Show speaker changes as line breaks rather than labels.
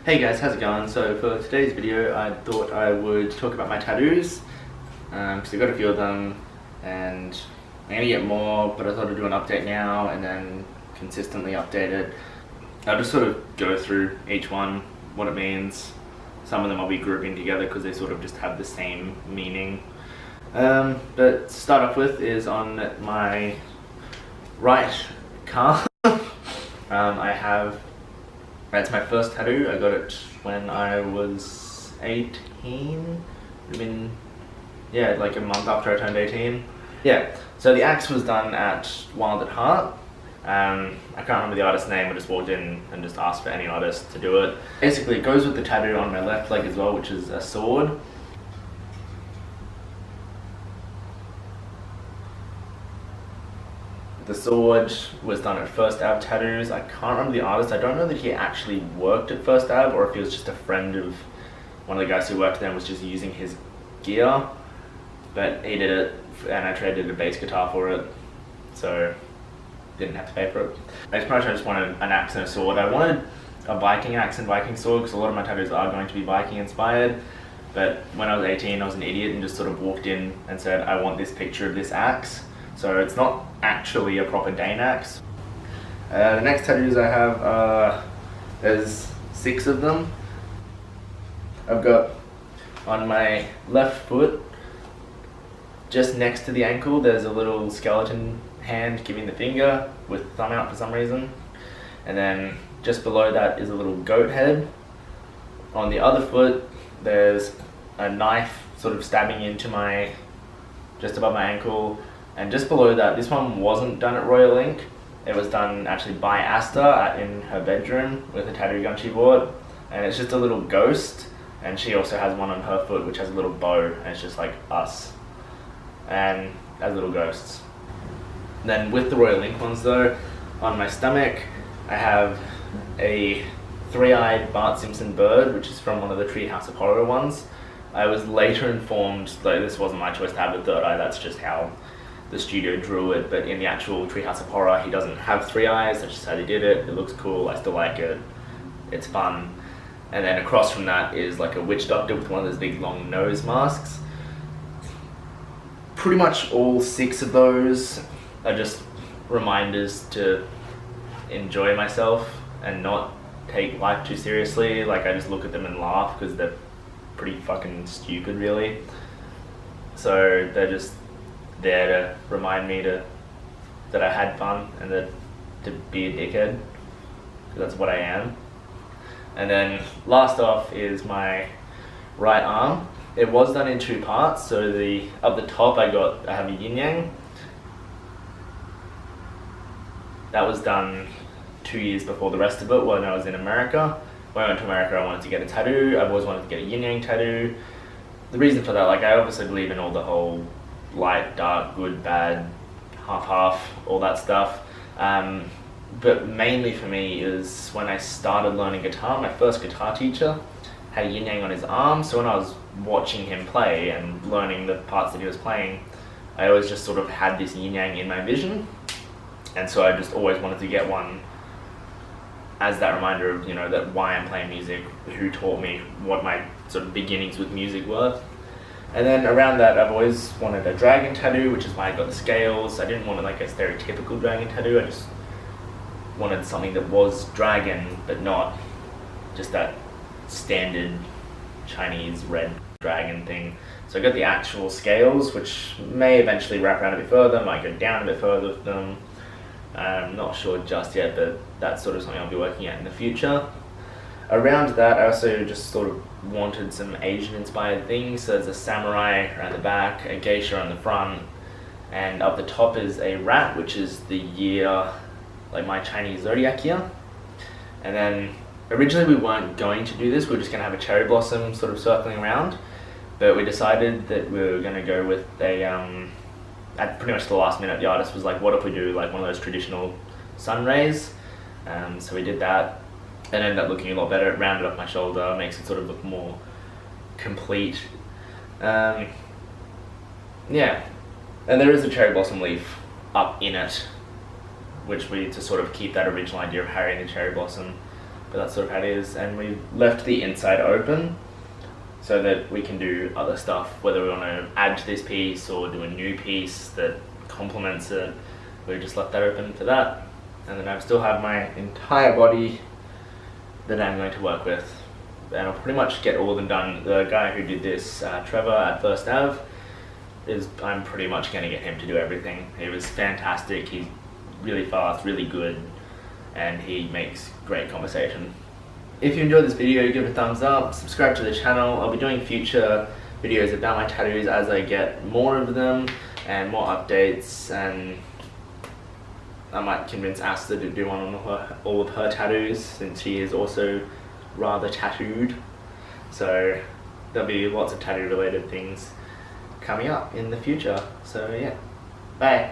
Hey guys, how's it going? So for today's video I thought I would talk about my tattoos because I've got a few of them and I'm going to get more, but I thought I'd do an update now and then consistently update it. I'll just sort of go through each one, what it means. Some of them I'll be grouping together because they sort of just have the same meaning. But to start off with is on my right calf. That's my first tattoo. I got it when I was 18. Like a month after I turned 18. Yeah, so the axe was done at Wild at Heart. I can't remember the artist's name. I just walked in and just asked for any artist to do it. Basically, it goes with the tattoo on my left leg as well, which is a sword. The sword was done at First Ave Tattoos. I can't remember the artist. I don't know that he actually worked at First Ave or if he was just a friend of one of the guys who worked there and was just using his gear. But he did it and I traded a bass guitar for it, so didn't have to pay for it. I just wanted an axe and a sword. I wanted a Viking axe and Viking sword because a lot of my tattoos are going to be Viking inspired. But when I was 18, I was an idiot and just sort of walked in and said, I want this picture of this axe. So it's not actually a proper Dane axe. The next tattoos I have, there's 6 of them. I've got on my left foot, just next to the ankle, there's a little skeleton hand giving the finger with thumb out for some reason. And then just below that is a little goat head. On the other foot, there's a knife sort of stabbing into just above my ankle. And just below that, this one wasn't done at Royal Ink. It was done actually by Asta in her bedroom with a tattoo gun she bought. And it's just a little ghost. And she also has one on her foot which has a little bow. And it's just like us. And as little ghosts. Then with the Royal Ink ones though, on my stomach, I have a 3-eyed Bart Simpson bird, which is from one of the Treehouse of Horror ones. I was later informed that this wasn't my choice to have a third eye, that's just how the studio drew it, but in the actual Treehouse of Horror he doesn't have 3 eyes, that's just how they did it. It looks cool, I still like it, it's fun. And then across from that is like a witch doctor with one of those big long nose masks. Pretty much all 6 of those are just reminders to enjoy myself and not take life too seriously. Like I just look at them and laugh because they're pretty fucking stupid really. So they're just there to remind me that I had fun and to be a dickhead, because that's what I am. And then last off is my right arm. It was done in 2 parts, so up the top I have a yin yang. That was done 2 years before the rest of it when I was in America. When I went to America I wanted to get a tattoo. I've always wanted to get a yin yang tattoo. The reason for that, like I obviously believe in all the whole light, dark, good, bad, half, all that stuff. But mainly for me is when I started learning guitar, my first guitar teacher had a yin yang on his arm, so when I was watching him play and learning the parts that he was playing, I always just sort of had this yin yang in my vision, and so I just always wanted to get one as that reminder of, that why I'm playing music, who taught me, what my sort of beginnings with music were. And then around that, I've always wanted a dragon tattoo, which is why I got the scales. I didn't want like a stereotypical dragon tattoo, I just wanted something that was dragon, but not just that standard Chinese red dragon thing. So I got the actual scales, which may eventually wrap around a bit further, might go down a bit further with them. I'm not sure just yet, but that's sort of something I'll be working at in the future. Around that, I also just sort of wanted some Asian-inspired things. So there's a samurai around the back, a geisha on the front, and up the top is a rat, which is the year, like my Chinese zodiac year. And then originally we weren't going to do this, we were just going to have a cherry blossom sort of circling around, but we decided that we were going to go with at pretty much the last minute, the artist was like, what if we do like one of those traditional sun rays? So we did that. It ended up looking a lot better. It rounded up my shoulder, makes it sort of look more complete. Yeah, and there is a cherry blossom leaf up in it, which we to sort of keep that original idea of Harry and the cherry blossom. but that's sort of how it is. And we've left the inside open so that we can do other stuff, whether we want to add to this piece or do a new piece that complements it. We just left that open for that. And then I still have my entire body that I'm going to work with, and I'll pretty much get all of them done. The guy who did this, Trevor at First Ave, I'm pretty much going to get him to do everything. He was fantastic. He's really fast, really good, and he makes great conversation. If you enjoyed this video, give it a thumbs up, subscribe to the channel. I'll be doing future videos about my tattoos as I get more of them and more updates, and I might convince Asta to do one on all of her tattoos, since she is also rather tattooed. So there'll be lots of tattoo related things coming up in the future. So yeah, bye.